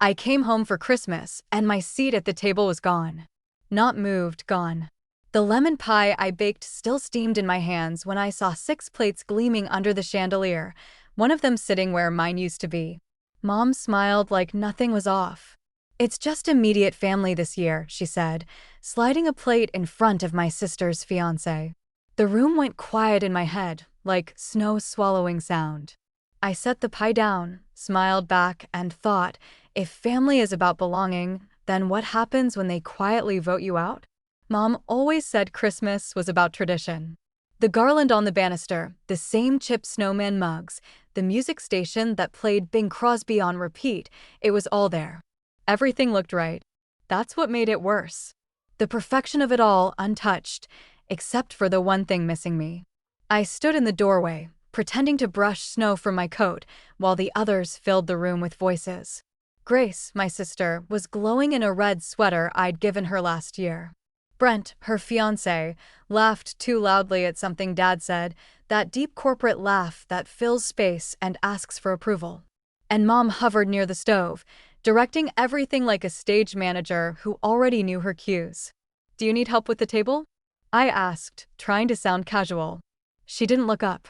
I came home for Christmas, and my seat at the table was gone. Not moved, gone. The lemon pie I baked still steamed in my hands when I saw 6 plates gleaming under the chandelier, one of them sitting where mine used to be. Mom smiled like nothing was off. "It's just immediate family this year," she said, sliding a plate in front of my sister's fiancé. The room went quiet in my head, like snow swallowing sound. I set the pie down, smiled back, and thought, if family is about belonging, then what happens when they quietly vote you out? Mom always said Christmas was about tradition. The garland on the banister, the same chip snowman mugs, the music station that played Bing Crosby on repeat, it was all there. Everything looked right. That's what made it worse. The perfection of it all untouched, except for the one thing missing me. I stood in the doorway, pretending to brush snow from my coat, while the others filled the room with voices. Grace, my sister, was glowing in a red sweater I'd given her last year. Brent, her fiancé, laughed too loudly at something Dad said, that deep corporate laugh that fills space and asks for approval. And Mom hovered near the stove, directing everything like a stage manager who already knew her cues. "Do you need help with the table?" I asked, trying to sound casual. She didn't look up.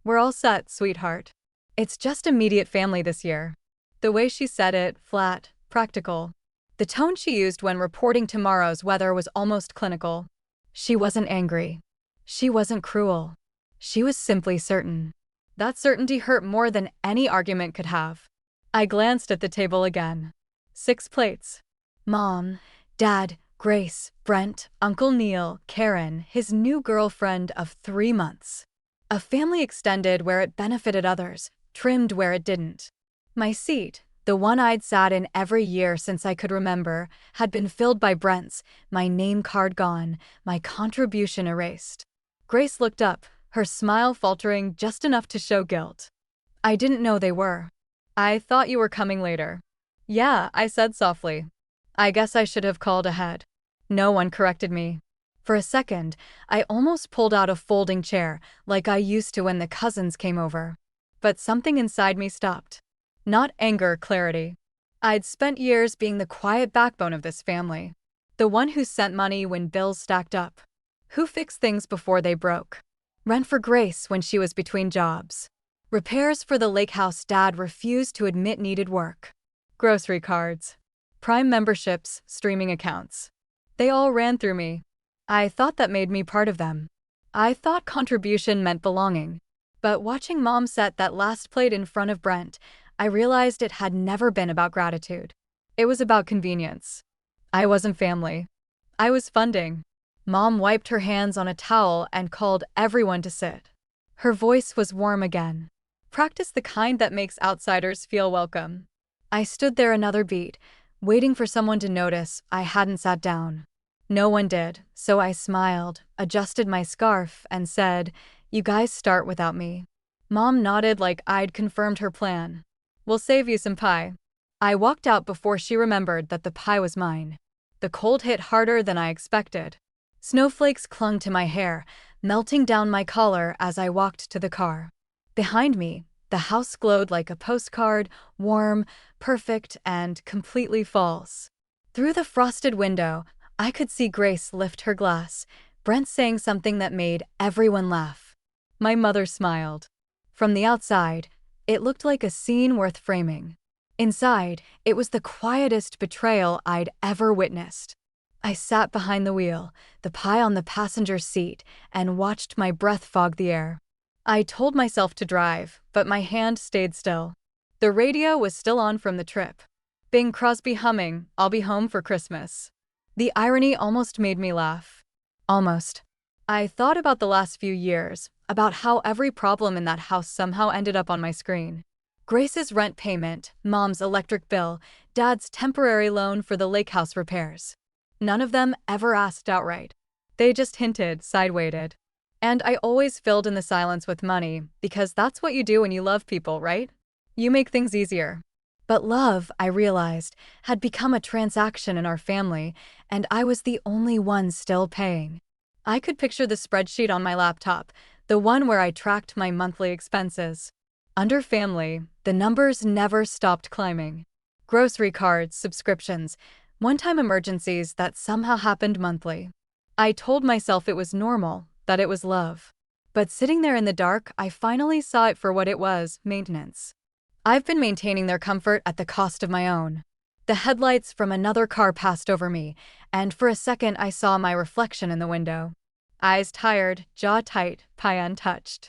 "We're all set, sweetheart. It's just immediate family this year." The way she said it, flat, practical. The tone she used when reporting tomorrow's weather was almost clinical. She wasn't angry. She wasn't cruel. She was simply certain. That certainty hurt more than any argument could have. I glanced at the table again. 6 plates. Mom, Dad, Grace, Brent, Uncle Neil, Karen, his new girlfriend of 3 months. A family extended where it benefited others, trimmed where it didn't. My seat, the one I'd sat in every year since I could remember, had been filled by Brent's, my name card gone, my contribution erased. Grace looked up, her smile faltering just enough to show guilt. "I didn't know they were." "I thought you were coming later." "Yeah," I said softly. "I guess I should have called ahead." No one corrected me. For a second, I almost pulled out a folding chair, like I used to when the cousins came over. But something inside me stopped. Not anger, clarity. I'd spent years being the quiet backbone of this family. The one who sent money when bills stacked up. Who fixed things before they broke. Rent for Grace when she was between jobs. Repairs for the lake house Dad refused to admit needed work. Grocery cards. Prime memberships, streaming accounts. They all ran through me. I thought that made me part of them. I thought contribution meant belonging. But watching Mom set that last plate in front of Brent, I realized it had never been about gratitude. It was about convenience. I wasn't family. I was funding. Mom wiped her hands on a towel and called everyone to sit. Her voice was warm again. Practice the kind that makes outsiders feel welcome. I stood there another beat, waiting for someone to notice I hadn't sat down. No one did, so I smiled, adjusted my scarf, and said, "You guys start without me." Mom nodded like I'd confirmed her plan. "We'll save you some pie." I walked out before she remembered that the pie was mine. The cold hit harder than I expected. Snowflakes clung to my hair, melting down my collar as I walked to the car. Behind me, the house glowed like a postcard, warm, perfect, and completely false. Through the frosted window, I could see Grace lift her glass, Brent saying something that made everyone laugh. My mother smiled. From the outside, it looked like a scene worth framing. Inside, it was the quietest betrayal I'd ever witnessed. I sat behind the wheel, the pie on the passenger seat, and watched my breath fog the air. I told myself to drive, but my hand stayed still. The radio was still on from the trip. Bing Crosby humming, "I'll be home for Christmas." The irony almost made me laugh. Almost. I thought about the last few years, about how every problem in that house somehow ended up on my screen. Grace's rent payment, Mom's electric bill, Dad's temporary loan for the lake house repairs. None of them ever asked outright. They just hinted, side-weighted. And I always filled in the silence with money, because that's what you do when you love people, right? You make things easier. But love, I realized, had become a transaction in our family, and I was the only one still paying. I could picture the spreadsheet on my laptop, the one where I tracked my monthly expenses. Under family, the numbers never stopped climbing. Grocery cards, subscriptions, one-time emergencies that somehow happened monthly. I told myself it was normal, that it was love. But sitting there in the dark, I finally saw it for what it was: maintenance. I've been maintaining their comfort at the cost of my own. The headlights from another car passed over me, and for a second I saw my reflection in the window. Eyes tired, jaw tight, pie untouched.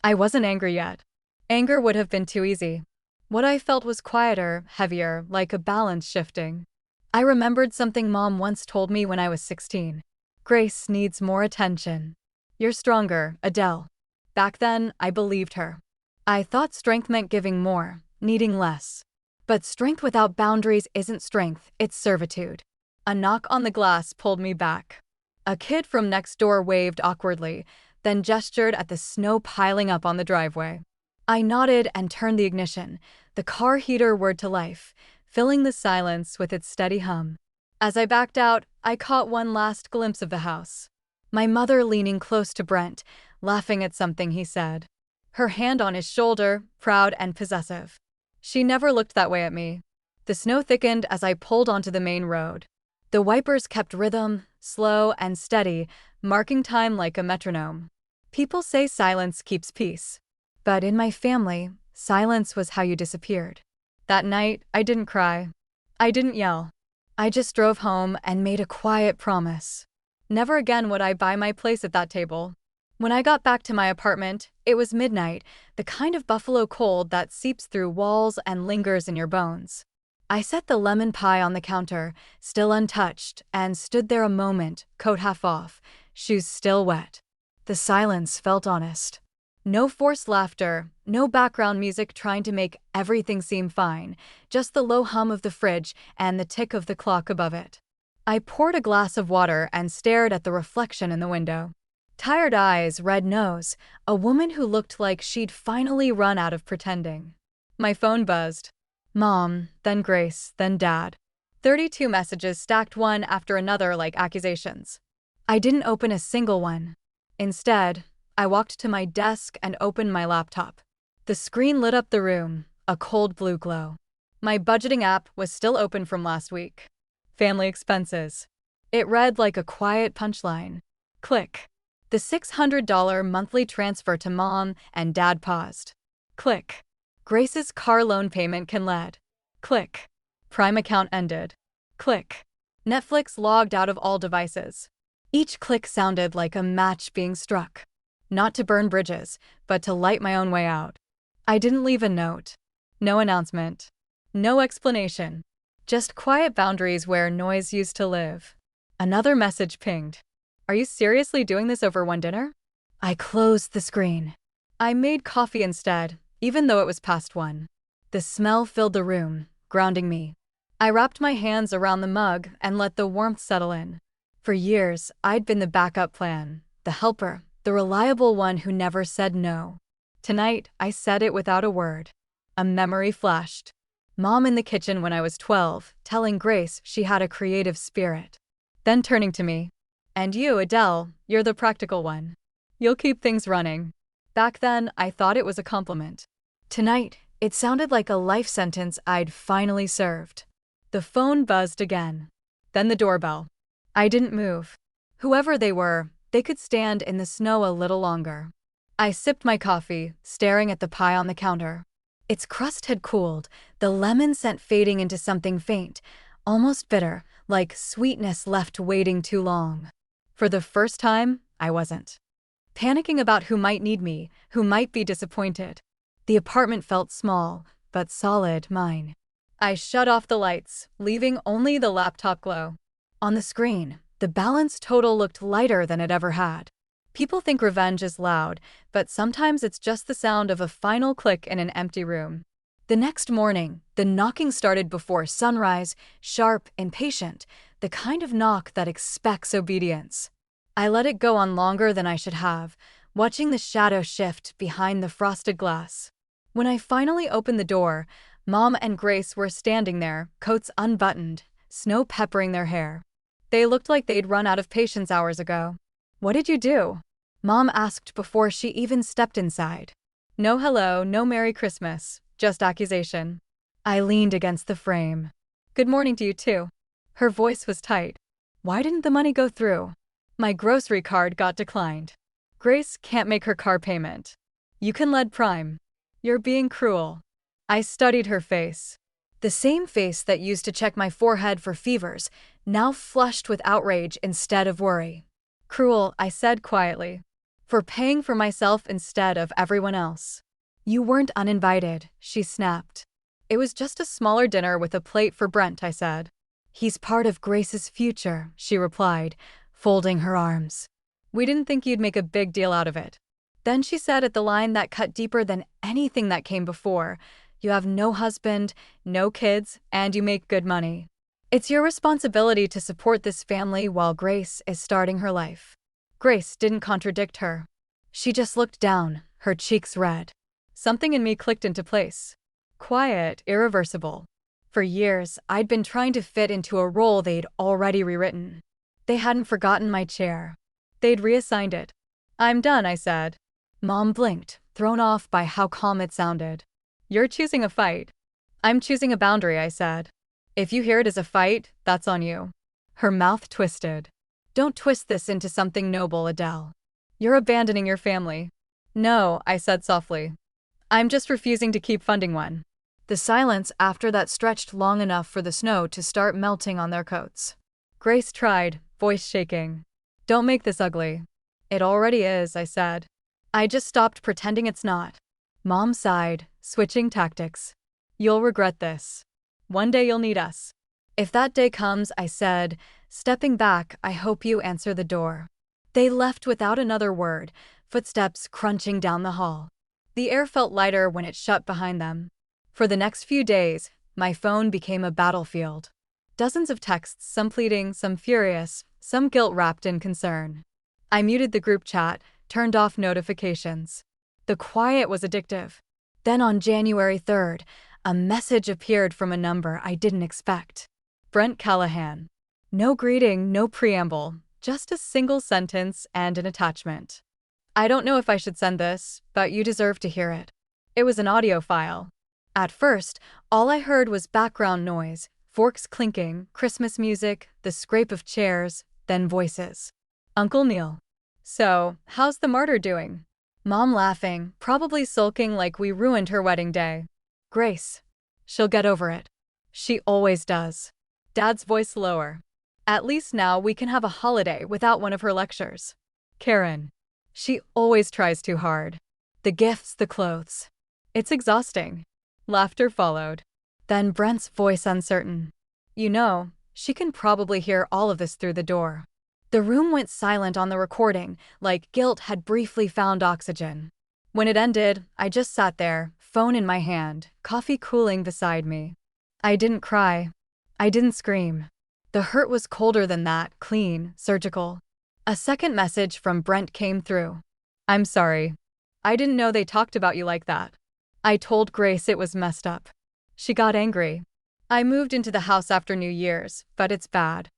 I wasn't angry yet. Anger would have been too easy. What I felt was quieter, heavier, like a balance shifting. I remembered something Mom once told me when I was 16. Grace needs more attention. You're stronger, Adele. Back then, I believed her. I thought strength meant giving more, needing less. But strength without boundaries isn't strength, it's servitude. A knock on the glass pulled me back. A kid from next door waved awkwardly, then gestured at the snow piling up on the driveway. I nodded and turned the ignition, the car heater whirred to life, filling the silence with its steady hum. As I backed out, I caught one last glimpse of the house. My mother leaning close to Brent, laughing at something he said. Her hand on his shoulder, proud and possessive. She never looked that way at me. The snow thickened as I pulled onto the main road. The wipers kept rhythm, slow and steady, marking time like a metronome. People say silence keeps peace. But in my family, silence was how you disappeared. That night, I didn't cry. I didn't yell. I just drove home and made a quiet promise. Never again would I buy my place at that table. When I got back to my apartment, it was midnight, the kind of buffalo cold that seeps through walls and lingers in your bones. I set the lemon pie on the counter, still untouched, and stood there a moment, coat half off, shoes still wet. The silence felt honest. No forced laughter, no background music trying to make everything seem fine, just the low hum of the fridge and the tick of the clock above it. I poured a glass of water and stared at the reflection in the window. Tired eyes, red nose, a woman who looked like she'd finally run out of pretending. My phone buzzed. Mom, then Grace, then Dad. 32 messages stacked one after another like accusations. I didn't open a single one. Instead, I walked to my desk and opened my laptop. The screen lit up the room, a cold blue glow. My budgeting app was still open from last week. Family expenses. It read like a quiet punchline. Click. The $600 monthly transfer to Mom and Dad paused. Click. Grace's car loan payment can lead. Click. Prime account ended. Click. Netflix logged out of all devices. Each click sounded like a match being struck. Not to burn bridges, but to light my own way out. I didn't leave a note. No announcement. No explanation. Just quiet boundaries where noise used to live. Another message pinged. Are you seriously doing this over one dinner? I closed the screen. I made coffee instead, even though it was past 1. The smell filled the room, grounding me. I wrapped my hands around the mug and let the warmth settle in. For years, I'd been the backup plan, the helper, the reliable one who never said no. Tonight, I said it without a word. A memory flashed. Mom in the kitchen when I was 12, telling Grace she had a creative spirit. Then turning to me. And you, Adele, you're the practical one. You'll keep things running. Back then, I thought it was a compliment. Tonight, it sounded like a life sentence I'd finally served. The phone buzzed again. Then the doorbell. I didn't move. Whoever they were, they could stand in the snow a little longer. I sipped my coffee, staring at the pie on the counter. Its crust had cooled, the lemon scent fading into something faint, almost bitter, like sweetness left waiting too long. For the first time, I wasn't panicking about who might need me, who might be disappointed. The apartment felt small, but solid, mine. I shut off the lights, leaving only the laptop glow. On the screen, the balance total looked lighter than it ever had. People think revenge is loud, but sometimes it's just the sound of a final click in an empty room. The next morning, the knocking started before sunrise, sharp, impatient, the kind of knock that expects obedience. I let it go on longer than I should have, watching the shadow shift behind the frosted glass. When I finally opened the door, Mom and Grace were standing there, coats unbuttoned, snow peppering their hair. They looked like they'd run out of patience hours ago. What did you do? Mom asked before she even stepped inside. No hello, no Merry Christmas, just accusation. I leaned against the frame. Good morning to you too. Her voice was tight. Why didn't the money go through? My grocery card got declined. Grace can't make her car payment. You can lead Prime. You're being cruel. I studied her face. The same face that used to check my forehead for fevers, now flushed with outrage instead of worry. Cruel, I said quietly. For paying for myself instead of everyone else. You weren't uninvited, she snapped. It was just a smaller dinner with a plate for Brent, I said. He's part of Grace's future, she replied, folding her arms. We didn't think you'd make a big deal out of it. Then she said at the line that cut deeper than anything that came before, you have no husband, no kids, and you make good money. It's your responsibility to support this family while Grace is starting her life. Grace didn't contradict her. She just looked down, her cheeks red. Something in me clicked into place. Quiet, irreversible. For years, I'd been trying to fit into a role they'd already rewritten. They hadn't forgotten my chair. They'd reassigned it. I'm done, I said. Mom blinked, thrown off by how calm it sounded. You're choosing a fight. I'm choosing a boundary, I said. If you hear it as a fight, that's on you. Her mouth twisted. Don't twist this into something noble, Adele. You're abandoning your family. No, I said softly. I'm just refusing to keep funding one. The silence after that stretched long enough for the snow to start melting on their coats. Grace tried, voice shaking. Don't make this ugly. It already is, I said. I just stopped pretending it's not. Mom sighed, switching tactics. You'll regret this. One day you'll need us. If that day comes, I said, stepping back, I hope you answer the door. They left without another word, footsteps crunching down the hall. The air felt lighter when it shut behind them. For the next few days, my phone became a battlefield. Dozens of texts, some pleading, some furious, some guilt-wrapped in concern. I muted the group chat, turned off notifications. The quiet was addictive. Then on January 3rd, a message appeared from a number I didn't expect. Brent Callahan. No greeting, no preamble, just a single sentence and an attachment. I don't know if I should send this, but you deserve to hear it. It was an audio file. At first, all I heard was background noise, forks clinking, Christmas music, the scrape of chairs, then voices. Uncle Neil. So, how's the martyr doing? Mom laughing, probably sulking like we ruined her wedding day. Grace. She'll get over it. She always does. Dad's voice lower. At least now we can have a holiday without one of her lectures. Karen. She always tries too hard. The gifts, the clothes. It's exhausting. Laughter followed. Then Brent's voice uncertain. You know, she can probably hear all of this through the door. The room went silent on the recording, like guilt had briefly found oxygen. When it ended, I just sat there, phone in my hand, coffee cooling beside me. I didn't cry. I didn't scream. The hurt was colder than that, clean, surgical. A second message from Brent came through. I'm sorry. I didn't know they talked about you like that. I told Grace it was messed up. She got angry. I moved into the house after New Year's, but it's bad.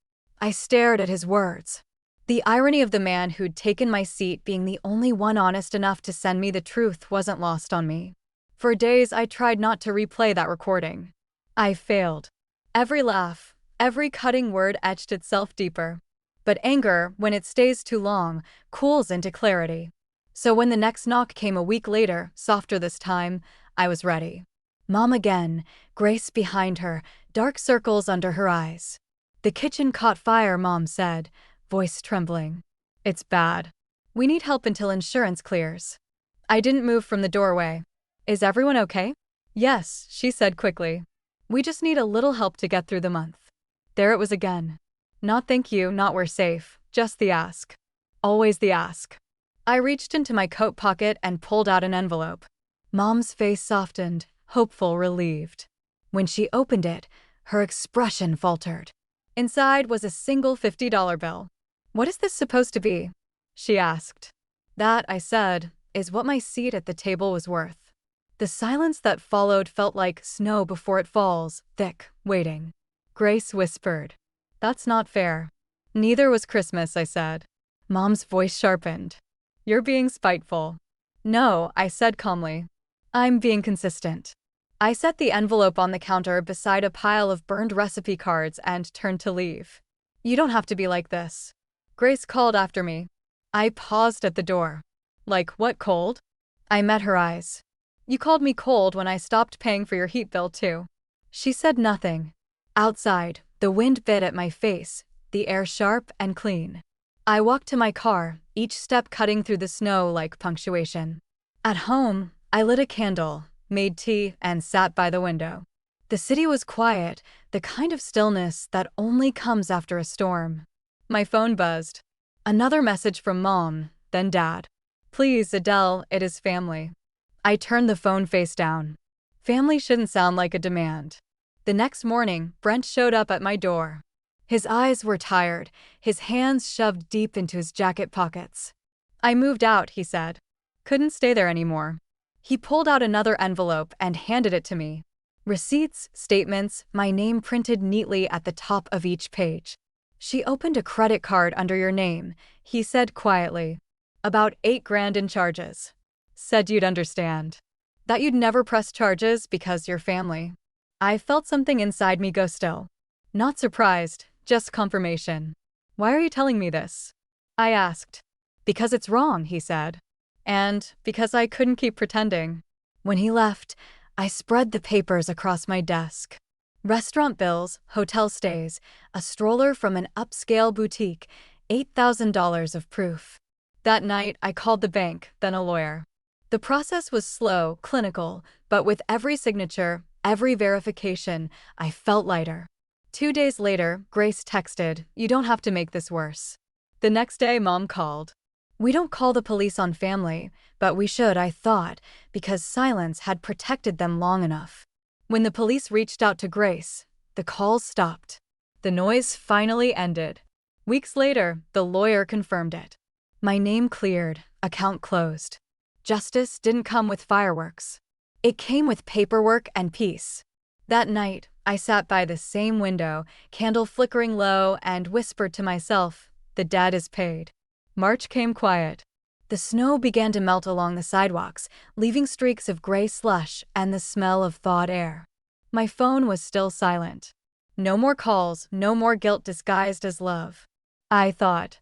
I stared at his words. The irony of the man who'd taken my seat being the only one honest enough to send me the truth wasn't lost on me. For days I tried not to replay that recording. I failed. Every laugh, every cutting word etched itself deeper. But anger, when it stays too long, cools into clarity. So when the next knock came a week later, softer this time, I was ready. Mom again, Grace behind her, dark circles under her eyes. The kitchen caught fire, Mom said, voice trembling. It's bad. We need help until insurance clears. I didn't move from the doorway. Is everyone okay? Yes, she said quickly. We just need a little help to get through the month. There it was again. Not thank you, not we're safe, just the ask. Always the ask. I reached into my coat pocket and pulled out an envelope. Mom's face softened, hopeful, relieved. When she opened it, her expression faltered. Inside was a single $50 bill. What is this supposed to be? She asked. That, I said, is what my seat at the table was worth. The silence that followed felt like snow before it falls, thick, waiting. Grace whispered. That's not fair. Neither was Christmas, I said. Mom's voice sharpened. You're being spiteful. No, I said calmly. I'm being consistent. I set the envelope on the counter beside a pile of burned recipe cards and turned to leave. "You don't have to be like this." Grace called after me. I paused at the door. "Like what, cold?" I met her eyes. "You called me cold when I stopped paying for your heat bill too." She said nothing. Outside, the wind bit at my face, the air sharp and clean. I walked to my car, each step cutting through the snow like punctuation. At home, I lit a candle, made tea, and sat by the window. The city was quiet, the kind of stillness that only comes after a storm. My phone buzzed. Another message from Mom, then Dad. "Please, Adele, it is family." I turned the phone face down. Family shouldn't sound like a demand. The next morning, Brent showed up at my door. His eyes were tired, his hands shoved deep into his jacket pockets. "I moved out," he said. "Couldn't stay there anymore." He pulled out another envelope and handed it to me. Receipts, statements, my name printed neatly at the top of each page. "She opened a credit card under your name," he said quietly. "About 8 grand in charges. Said you'd understand. That you'd never press charges because you're family." I felt something inside me go still. Not surprised, just confirmation. "Why are you telling me this?" I asked. "Because it's wrong," he said. And because I couldn't keep pretending. When he left, I spread the papers across my desk. Restaurant bills, hotel stays, a stroller from an upscale boutique, $8,000 of proof. That night, I called the bank, then a lawyer. The process was slow, clinical, but with every signature, every verification, I felt lighter. 2 days later, Grace texted, "You don't have to make this worse." The next day, Mom called. We don't call the police on family, but we should, I thought, because silence had protected them long enough. When the police reached out to Grace, the calls stopped. The noise finally ended. Weeks later, the lawyer confirmed it. My name cleared, account closed. Justice didn't come with fireworks. It came with paperwork and peace. That night, I sat by the same window, candle flickering low, and whispered to myself, "The debt is paid." March came quiet. The snow began to melt along the sidewalks, leaving streaks of gray slush and the smell of thawed air. My phone was still silent. No more calls, no more guilt disguised as love. I thought.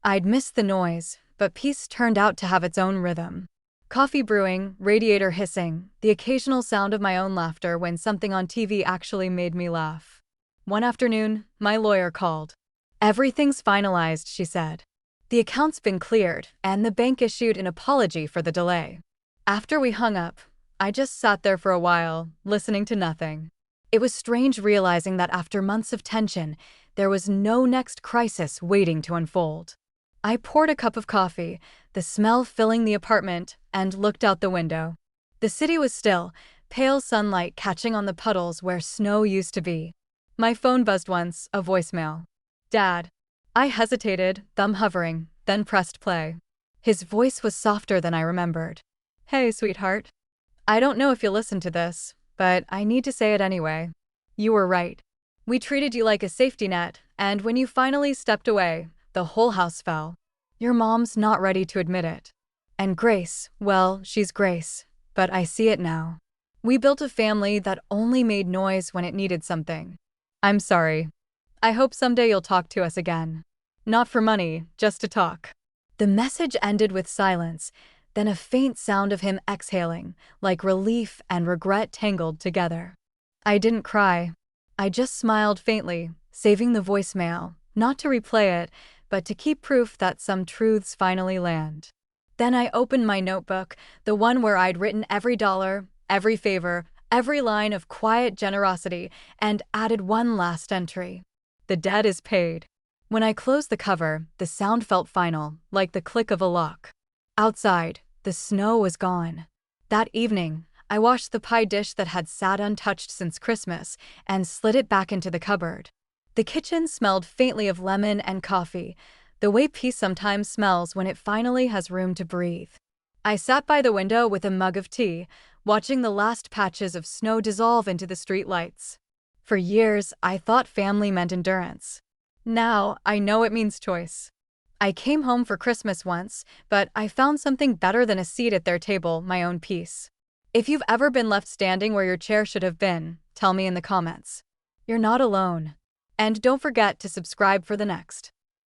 I'd missed the noise, but peace turned out to have its own rhythm. Coffee brewing, radiator hissing, the occasional sound of my own laughter when something on TV actually made me laugh. One afternoon, my lawyer called. "Everything's finalized," she said. "The account's been cleared, and the bank issued an apology for the delay." After we hung up, I just sat there for a while, listening to nothing. It was strange realizing that after months of tension, there was no next crisis waiting to unfold. I poured a cup of coffee, the smell filling the apartment, and looked out the window. The city was still, pale sunlight catching on the puddles where snow used to be. My phone buzzed once, a voicemail. "Dad." I hesitated, thumb hovering, then pressed play. His voice was softer than I remembered. "Hey, sweetheart. I don't know if you'll listen to this, but I need to say it anyway. You were right. We treated you like a safety net, and when you finally stepped away, the whole house fell. Your mom's not ready to admit it. And Grace, well, she's Grace, but I see it now. We built a family that only made noise when it needed something. I'm sorry. I hope someday you'll talk to us again. Not for money, just to talk." The message ended with silence, then a faint sound of him exhaling, like relief and regret tangled together. I didn't cry. I just smiled faintly, saving the voicemail, not to replay it, but to keep proof that some truths finally land. Then I opened my notebook, the one where I'd written every dollar, every favor, every line of quiet generosity, and added one last entry. "The debt is paid." When I closed the cover, the sound felt final, like the click of a lock. Outside, the snow was gone. That evening, I washed the pie dish that had sat untouched since Christmas and slid it back into the cupboard. The kitchen smelled faintly of lemon and coffee, the way peace sometimes smells when it finally has room to breathe. I sat by the window with a mug of tea, watching the last patches of snow dissolve into the street lights. For years, I thought family meant endurance. Now, I know it means choice. I came home for Christmas once, but I found something better than a seat at their table, my own peace. If you've ever been left standing where your chair should have been, tell me in the comments. You're not alone. And don't forget to subscribe for the next.